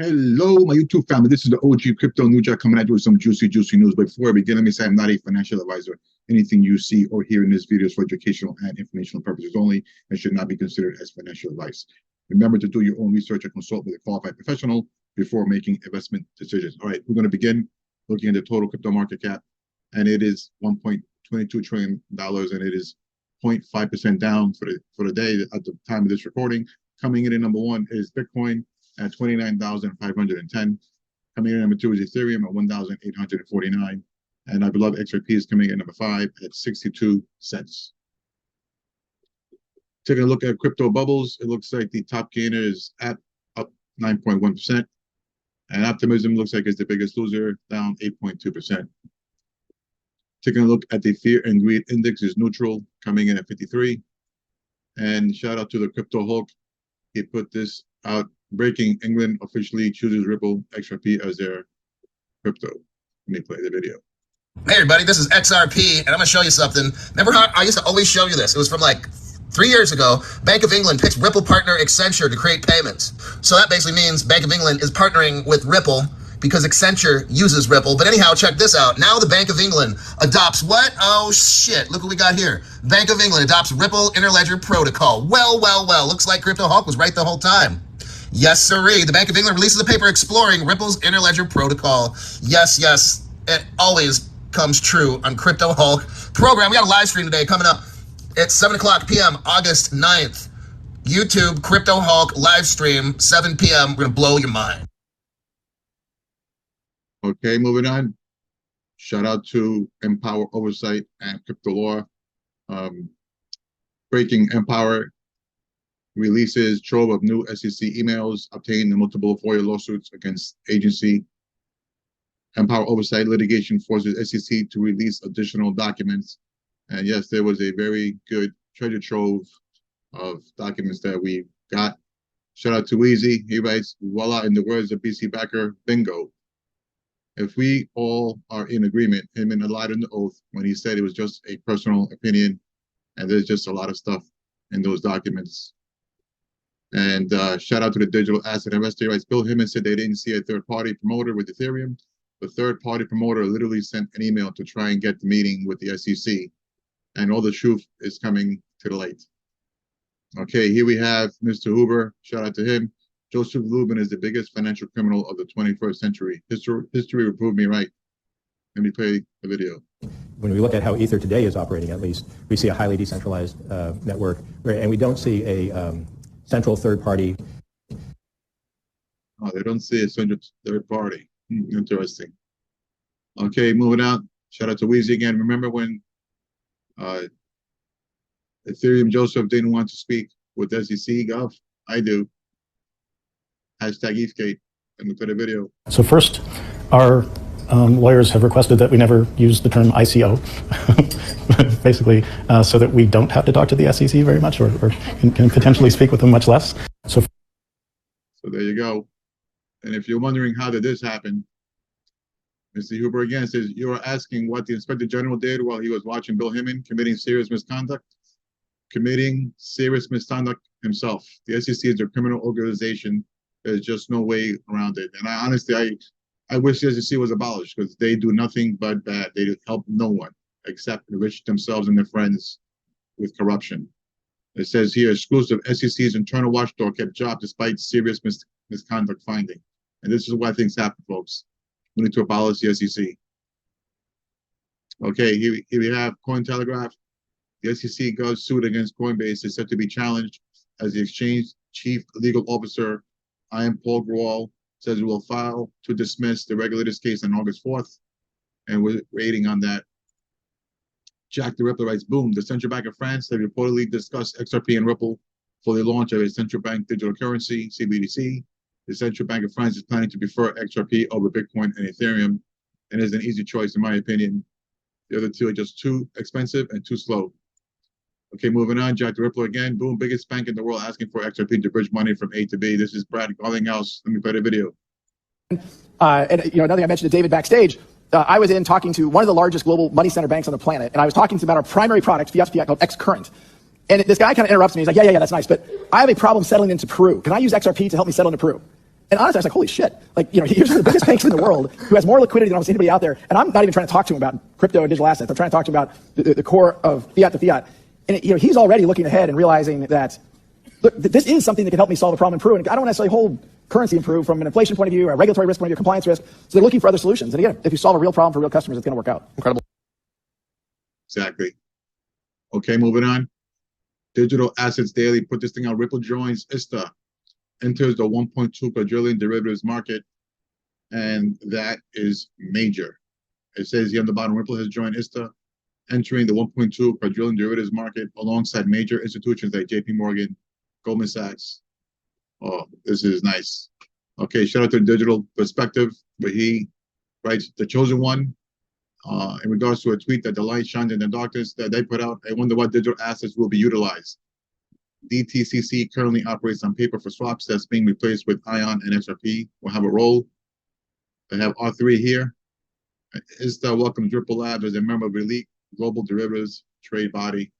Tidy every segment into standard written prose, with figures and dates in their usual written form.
Hello, my YouTube family. This is the OG Crypto New Jack coming at you with some juicy news. But before I begin, let me say I'm not a financial advisor. Anything you see or hear in this video is for educational and informational purposes only and should not be considered as financial advice. Remember to do your own research and consult with a qualified professional before making investment decisions. All right, we're going to begin looking at the total crypto market cap, and it is $1.22 trillion, and it is 0.5% down for the day at the time of this recording. Coming in at number one is Bitcoin at 29,510. Coming in at number two is Ethereum at 1,849. And I believe XRP is coming in at number 5 at 62 cents. Taking a look at crypto bubbles, it looks like the top gainer is up 9.1%. And Optimism looks like it's the biggest loser, down 8.2%. Taking a look at the Fear and Greed Index is neutral, coming in at 53. And shout out to the Crypto Hulk. He put this out. Breaking: England officially chooses Ripple XRP as their crypto. Let me play the video. Hey everybody, this is XRP, and I'm gonna show you something. Remember how I used to always show you this? It was from like 3 years ago. Bank of England picks Ripple partner Accenture to create payments. So that basically means Bank of England is partnering with Ripple because Accenture uses Ripple. But anyhow, check this out. Now the Bank of England adopts what? Oh shit, look what we got here. Bank of England adopts Ripple Interledger protocol. Well, looks like Crypto Hulk was right the whole time. Yes, sirree. The Bank of England releases a paper exploring Ripple's Interledger protocol. Yes, it always comes true on Crypto Hulk program. We got a live stream today coming up at 7 o'clock p.m. August 9th. YouTube Crypto Hulk live stream, 7 p.m. We're going to blow your mind. Okay, moving on. Shout out to Empower Oversight and Crypto Law. Breaking: Empower releases trove of new SEC emails obtained in multiple FOIA lawsuits against agency. Empower Oversight litigation forces SEC to release additional documents. And yes, there was a very good treasure trove of documents that we got. Shout out to Weezy. He writes, voila, in the words of BC Backer, bingo. If we all are in agreement, him and lied on the oath when he said it was just a personal opinion, and there's just a lot of stuff in those documents. And shout out to the digital asset investor. Right? Bill Himmons said they didn't see a third-party promoter with Ethereum. The third-party promoter literally sent an email to try and get the meeting with the SEC. And all the truth is coming to the light. Okay, here we have Mr. Hoover. Shout out to him. Joseph Lubin is the biggest financial criminal of the 21st century. History will prove me right. Let me play the video. When we look at how Ether today is operating, at least, we see a highly decentralized network, and we don't see a central third party. Oh, they don't see a central third party. Interesting. Okay, moving on. Shout out to Weezy again. Remember when Ethereum Joseph didn't want to speak with SEC Gov? I do. Hashtag ETHgate. And look at the video. So first, our lawyers have requested that we never use the term ICO, basically, so that we don't have to talk to the SEC very much, or can potentially speak with them much less. So there you go. And if you're wondering how did this happen, Mr. Huber again says, you're asking what the Inspector General did while he was watching Bill Himmons committing serious misconduct? Committing serious misconduct himself. The SEC is a criminal organization. There's just no way around it. And I wish the SEC was abolished because they do nothing but bad. They help no one except enrich themselves and their friends with corruption. It says here, exclusive, SEC's internal watchdog kept job despite serious misconduct finding. And this is why things happen, folks. We need to abolish the SEC. Okay, here we have Cointelegraph. The SEC Gov suit against Coinbase is set to be challenged as the exchange chief legal officer, I am Paul Grewal, says we will file to dismiss the regulator's case on August 4th. And we're waiting on that. Jack the Ripper writes, boom, the central bank of France have reportedly discussed XRP and Ripple for the launch of a central bank digital currency, CBDC. The Central Bank of France is planning to prefer XRP over Bitcoin and Ethereum, and is an easy choice in my opinion. The other two are just too expensive and too slow. Okay, moving on, Jack the Ripper again. Boom, biggest bank in the world asking for XRP to bridge money from A to B. This is Brad Garlinghouse. Let me play the video. And another thing I mentioned to David backstage, I was in talking to one of the largest global money center banks on the planet, and I was talking to about our primary product, fiat called XCurrent. And this guy kind of interrupts me. He's like, yeah, that's nice, but I have a problem settling into Peru. Can I use XRP to help me settle into Peru? And honestly, I was like, holy shit. Like, here's one of the biggest banks in the world who has more liquidity than almost anybody out there. And I'm not even trying to talk to him about crypto and digital assets. I'm trying to talk to him about the core of fiat to fiat. And he's already looking ahead and realizing that, look, this is something that can help me solve a problem in Peru. And I don't necessarily hold currency in Peru from an inflation point of view, or a regulatory risk point of view, compliance risk. So they're looking for other solutions. And again, if you solve a real problem for real customers, it's going to work out. Incredible. Exactly. Okay, moving on. Digital Assets Daily put this thing out. Ripple joins ISTA, enters the 1.2 quadrillion derivatives market, and that is major. It says here on the bottom, Ripple has joined ISTA, entering the 1.2 quadrillion derivatives market alongside major institutions like JP Morgan, Goldman Sachs. Oh, this is nice. Okay, shout out to Digital Perspective, where he writes, the chosen one, in regards to a tweet that the light shines in the darkness that they put out. I wonder what digital assets will be utilized. DTCC currently operates on paper for swaps that's being replaced with ION and XRP. Will have a role. They have R3 here. ISTA welcomes Ripple Labs as a member of elite global derivatives trade body.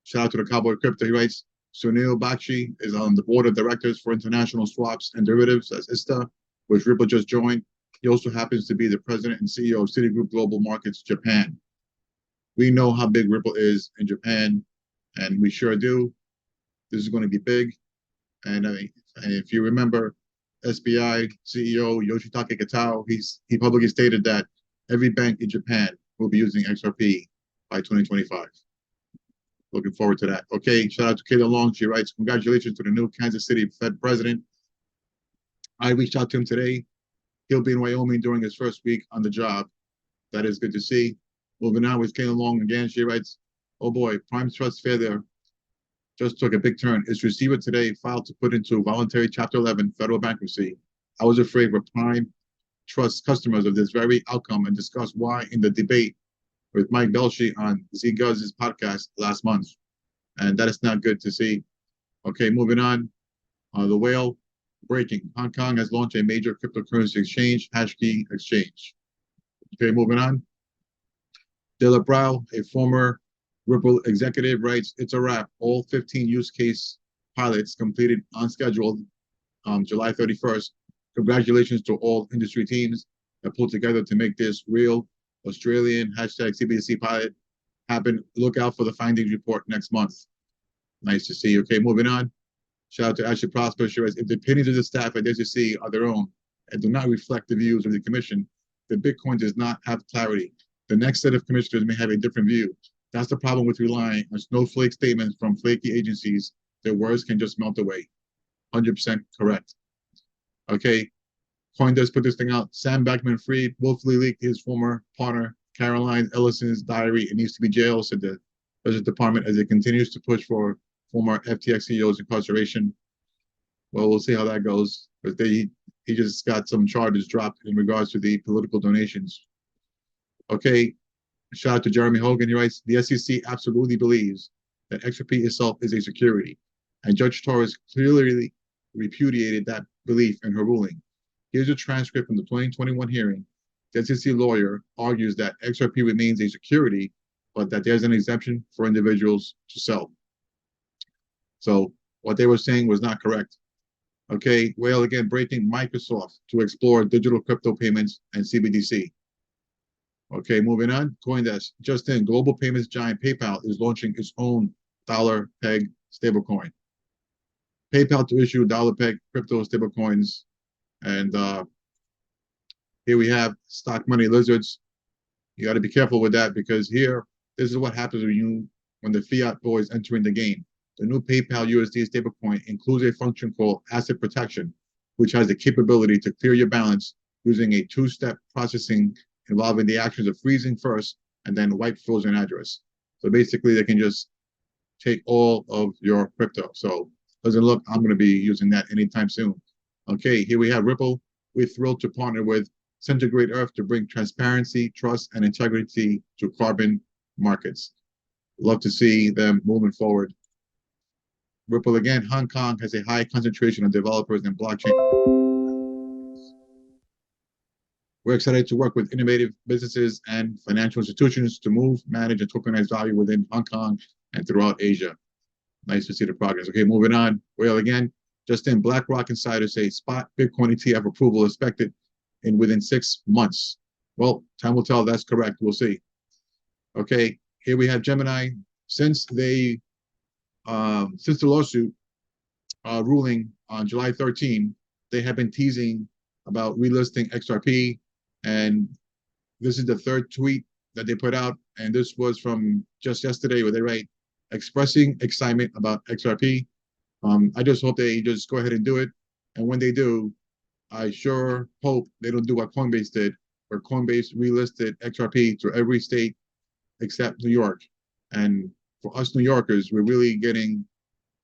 Shout out to the Cowboy Crypto. He writes, Sunil Bakshi is on the board of directors for international swaps and derivatives as ISTA, which Ripple just joined. He also happens to be the president and CEO of Citigroup Global Markets Japan. We know how big Ripple is in Japan, and we sure do. This is going to be big. And if you remember, SBI CEO Yoshitaka Kitao, he publicly stated that every bank in Japan will be using XRP by 2025. Looking forward to that. Okay, shout out to Kayla Long. She writes, congratulations to the new Kansas City Fed president. I reached out to him today. He'll be in Wyoming during his first week on the job. That is good to see. Moving on with Kayla Long again, she writes, oh boy, Prime Trust failure just took a big turn. Its receiver today filed to put into voluntary Chapter 11 federal bankruptcy. I was afraid for Prime Trust customers of this very outcome and discussed why in the debate with Mike Belshi on Z Guzz's podcast last month. And that is not good to see. Okay, moving on. The whale breaking. Hong Kong has launched a major cryptocurrency exchange, Hashkey Exchange. Okay, moving on. De La Brow, a former Ripple executive, writes, it's a wrap. All 15 use case pilots completed on schedule July 31st. Congratulations to all industry teams that pulled together to make this real Australian #CBDC pilot happen. Look out for the findings report next month. Nice to see. Okay, moving on. Shout out to Ashley Prosper. She writes, if the opinions of the staff at SEC are their own and do not reflect the views of the commission, the Bitcoin does not have clarity. The next set of commissioners may have a different view. That's the problem with relying on snowflake statements from flaky agencies. Their words can just melt away. 100% correct. Okay, CoinDesk put this thing out. Sam Bankman-Fried willfully leaked his former partner Caroline Ellison's diary. It needs to be jailed, said the Justice Department, as it continues to push for former FTX CEO's incarceration. Well, we'll see how that goes. But he just got some charges dropped in regards to the political donations. Okay, shout out to Jeremy Hogan. He writes, the SEC absolutely believes that XRP itself is a security, and Judge Torres clearly repudiated that belief in her ruling. Here's a transcript from the 2021 hearing. The SEC lawyer argues that XRP remains a security, but that there's an exemption for individuals to sell. So what they were saying was not correct. Okay, well, again, breaking Microsoft to explore digital crypto payments and CBDC. Okay, moving on. CoinDesk. Just in, global payments giant PayPal is launching its own dollar peg stablecoin. PayPal to issue dollar peg crypto stablecoins. And here we have stock money lizards. You got to be careful with that, because here, this is what happens when the fiat boys entering the game. The new PayPal USD stablecoin includes a function called asset protection, which has the capability to clear your balance using a two-step processing involving the actions of freezing first and then wipe frozen address. So basically, they can just take all of your crypto. So doesn't look I'm going to be using that anytime soon. Okay, here we have Ripple. We're thrilled to partner with Centigrade Earth to bring transparency, trust, and integrity to carbon markets. Love to see them moving forward. Ripple again, Hong Kong has a high concentration of developers in blockchain. We're excited to work with innovative businesses and financial institutions to move, manage, and tokenize value within Hong Kong and throughout Asia. Nice to see the progress. Okay, moving on. Well, again, Just in, BlackRock insiders say spot Bitcoin ETF approval expected within 6 months. Well, time will tell. That's correct. We'll see. Okay, here we have Gemini. Since the lawsuit ruling on July 13, they have been teasing about relisting XRP, and this is the third tweet that they put out, and this was from just yesterday, where they write, expressing excitement about XRP. I just hope they just go ahead and do it, and when they do, I sure hope they don't do what Coinbase did, where Coinbase relisted XRP to every state except New York. And for us New Yorkers, we're really getting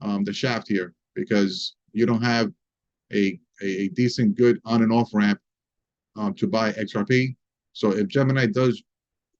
the shaft here, because you don't have a decent, good on and off ramp to buy XRP. So if Gemini does,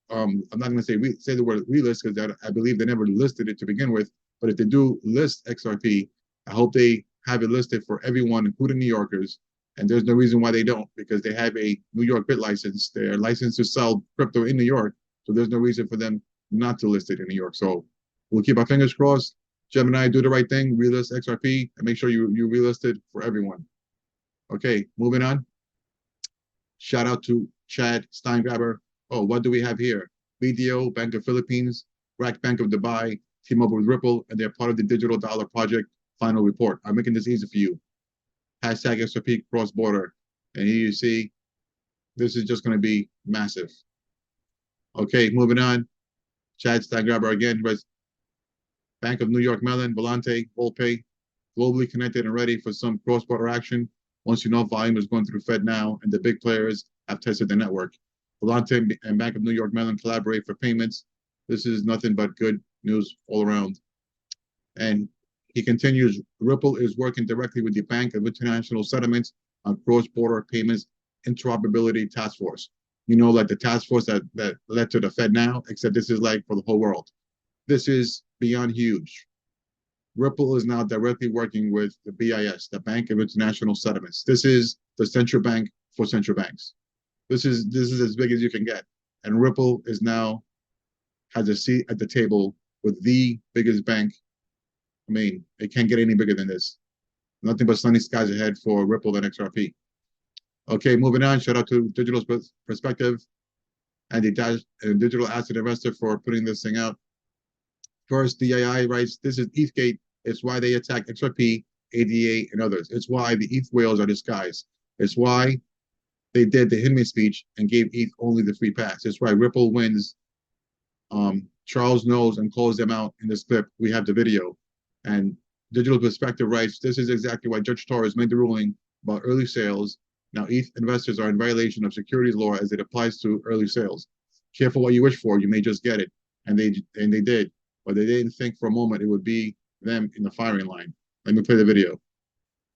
I'm not going to say the word relist, because I believe they never listed it to begin with. But if they do list XRP, I hope they have it listed for everyone, including New Yorkers. And there's no reason why they don't, because they have a New York bit license. They're licensed to sell crypto in New York. So there's no reason for them not to list it in New York. So we'll keep our fingers crossed. Gemini, do the right thing, relist XRP, and make sure you relist it for everyone. Okay, moving on. Shout out to Chad Steingraber. Oh, what do we have here? BDO, Bank of Philippines, Rack Bank of Dubai, team up with Ripple, and they're part of the Digital Dollar Project final report. I'm making this easy for you. Hashtag XRP cross-border. And here you see, this is just going to be massive. Okay, moving on. Chad Steingraber again, was Bank of New York Mellon, Volante, Volpay, globally connected and ready for some cross-border action. Once you know volume is going through FedNow and the big players have tested the network. Volante and Bank of New York Mellon collaborate for payments. This is nothing but good news all around. And he continues, Ripple is working directly with the Bank of International Settlements on cross-border payments interoperability task force. You know, like the task force that led to the FedNow, except this is like for the whole world. This is beyond huge. Ripple is now directly working with the BIS, the Bank of International Settlements. This is the central bank for central banks. This is as big as you can get. And Ripple is now has a seat at the table with the biggest bank. I mean, it can't get any bigger than this. Nothing but sunny skies ahead for Ripple and XRP. Okay, moving on. Shout out to Digital Perspective and the Digital Asset Investor for putting this thing out. First, DII writes, this is ETHgate. It's why they attack XRP, ADA, and others. It's why the ETH whales are disguised. It's why they did the Hinman speech and gave ETH only the free pass. It's why Ripple wins. Charles knows and calls them out in this clip. We have the video. And Digital Perspective writes, this is exactly why Judge Torres made the ruling about early sales. Now, ETH investors are in violation of securities law as it applies to early sales. Careful what you wish for, you may just get it. And they did. But they didn't think for a moment it would be them in the firing line. Let me play the video.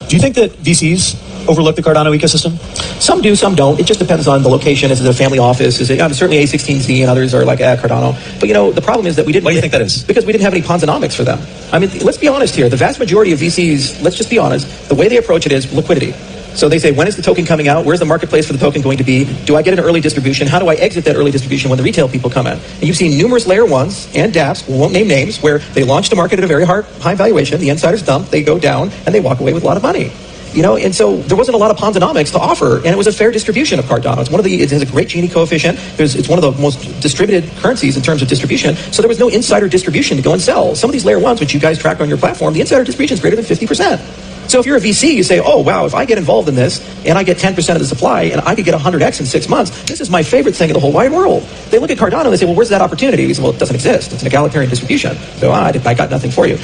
Do you think that VCs overlook the Cardano ecosystem? Some do, some don't. It just depends on the location. Is it a family office? Is it certainly A16Z and others are like Cardano. But the problem is that we didn't. Why do you think that is? Because we didn't have any Ponzonomics for them. I mean, let's be honest here. The vast majority of VCs, let's just be honest, the way they approach it is liquidity. So they say, when is the token coming out? Where's the marketplace for the token going to be? Do I get an early distribution? How do I exit that early distribution when the retail people come in? And you've seen numerous layer ones and dApps, we won't name names, where they launch the market at a very high valuation, the insiders dump, they go down, and they walk away with a lot of money. And so there wasn't a lot of Ponzonomics to offer, and it was a fair distribution of Cardano. It has a great Gini coefficient. It's one of the most distributed currencies in terms of distribution. So there was no insider distribution to go and sell. Some of these layer ones, which you guys track on your platform, the insider distribution is greater than 50%. So if you're a VC, you say, oh, wow, if I get involved in this and I get 10% of the supply and I could get 100x in 6 months, this is my favorite thing in the whole wide world. They look at Cardano and they say, well, where's that opportunity? We say, well, it doesn't exist. It's an egalitarian distribution. So I got nothing for you.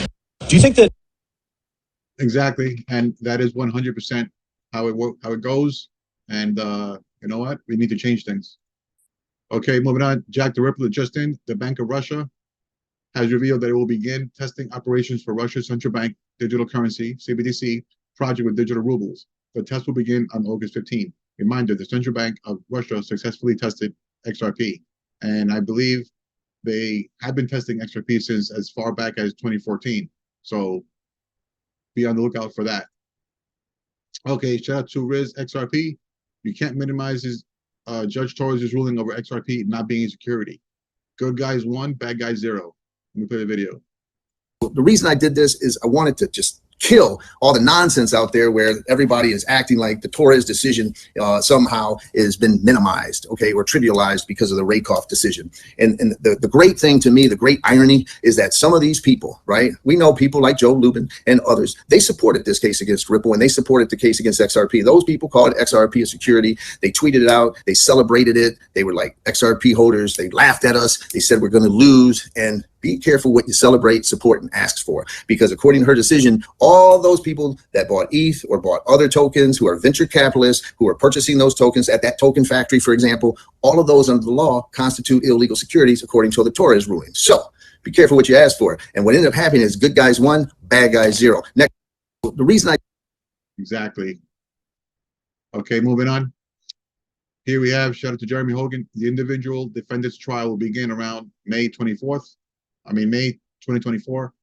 Do you think that? Exactly. And that is 100% how it goes. And you know what? We need to change things. Okay, moving on. Jack the Ripper just in. The Bank of Russia has revealed that it will begin testing operations for Russia's central bank digital currency, CBDC, project with digital rubles. The test will begin on August 15. Reminder, the Central Bank of Russia successfully tested XRP. And I believe they have been testing XRP since as far back as 2014. So be on the lookout for that. Okay, shout out to Riz XRP. You can't minimize Judge Torres' ruling over XRP not being a security. Good guys 1, bad guys 0. Let me play the video. The reason I did this is I wanted to just kill all the nonsense out there where everybody is acting like the Torres decision somehow has been minimized, okay, or trivialized because of the Rakoff decision. And the great thing to me, the great irony is that some of these people, right, we know people like Joe Lubin and others, they supported this case against Ripple and they supported the case against XRP. Those people called XRP a security. They tweeted it out. They celebrated it. They were like XRP holders. They laughed at us. They said, we're going to lose. And be careful what you celebrate, support, and ask for, because according to her decision, all those people that bought ETH or bought other tokens, who are venture capitalists, who are purchasing those tokens at that token factory, for example, all of those under the law constitute illegal securities according to the Torres ruling. So be careful what you ask for. And what ended up happening is good guys 1, bad guys 0. Next, the reason I... Exactly. Okay, moving on. Here we have, shout out to Jeremy Hogan. The individual defendant's trial will begin around May 2024.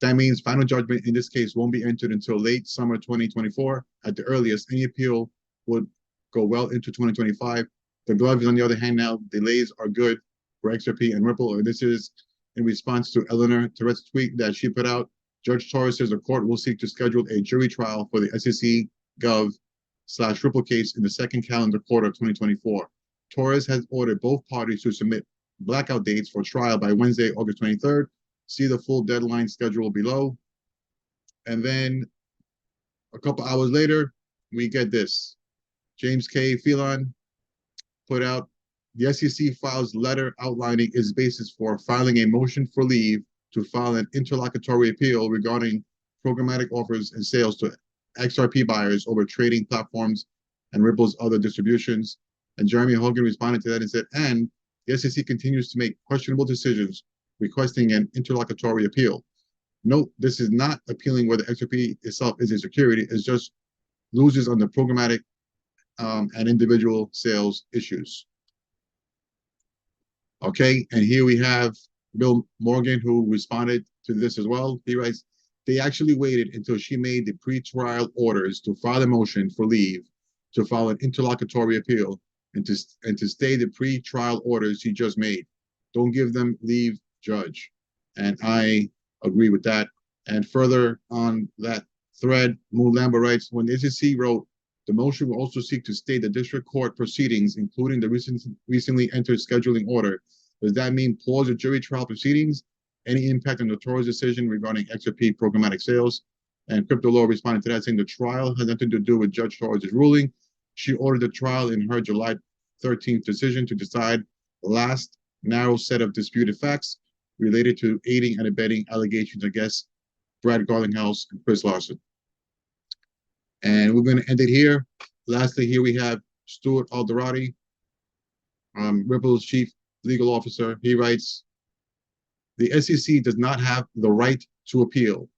That means final judgment in this case won't be entered until late summer 2024. At the earliest, any appeal would go well into 2025. The gloves, on the other hand, now delays are good for XRP and Ripple. This is in response to Eleanor Tourette's tweet that she put out. Judge Torres says the court will seek to schedule a jury trial for the SEC Gov/Ripple case in the second calendar quarter of 2024. Torres has ordered both parties to submit blackout dates for trial by Wednesday, August 23rd. See the full deadline schedule below. And then a couple hours later, we get this. James K. Phelan put out, the SEC files letter outlining its basis for filing a motion for leave to file an interlocutory appeal regarding programmatic offers and sales to XRP buyers over trading platforms and Ripple's other distributions. And Jeremy Hogan responded to that and said, and the SEC continues to make questionable decisions, requesting an interlocutory appeal. Note, this is not appealing whether XRP itself is a security, it's just loses on the programmatic and individual sales issues. Okay, and here we have Bill Morgan, who responded to this as well. He writes, they actually waited until she made the pre-trial orders to file a motion for leave to file an interlocutory appeal and to stay the pre-trial orders he just made. Don't give them leave, judge. And I agree with that. And further on that thread, Mulamba writes, when the SEC wrote, the motion will also seek to stay the district court proceedings, including the recently entered scheduling order. Does that mean pause the jury trial proceedings? Any impact on the Torres decision regarding XRP programmatic sales? And Crypto Law responded to that, saying the trial has nothing to do with Judge Torres' ruling. She ordered the trial in her July 13th decision to decide the last narrow set of disputed facts related to aiding and abetting allegations against Brad Garlinghouse and Chris Larson. And we're going to end it here. Lastly, here we have Stuart Alderati, Ripple's chief legal officer. He writes, the SEC does not have the right to appeal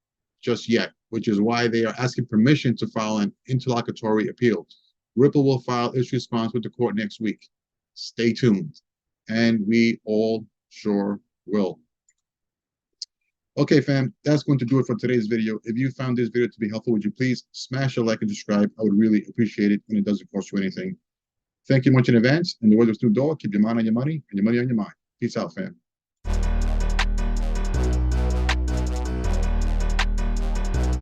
just yet, which is why they are asking permission to file an interlocutory appeal. Ripple will file its response with the court next week. Stay tuned. And we all sure will. Okay, fam, that's going to do it for today's video. If you found this video to be helpful, would you please smash a like and subscribe? I would really appreciate it, and it doesn't cost you anything. Thank you much in advance. And the words of Stu Dog, keep your mind on your money and your money on your mind. Peace out, fam.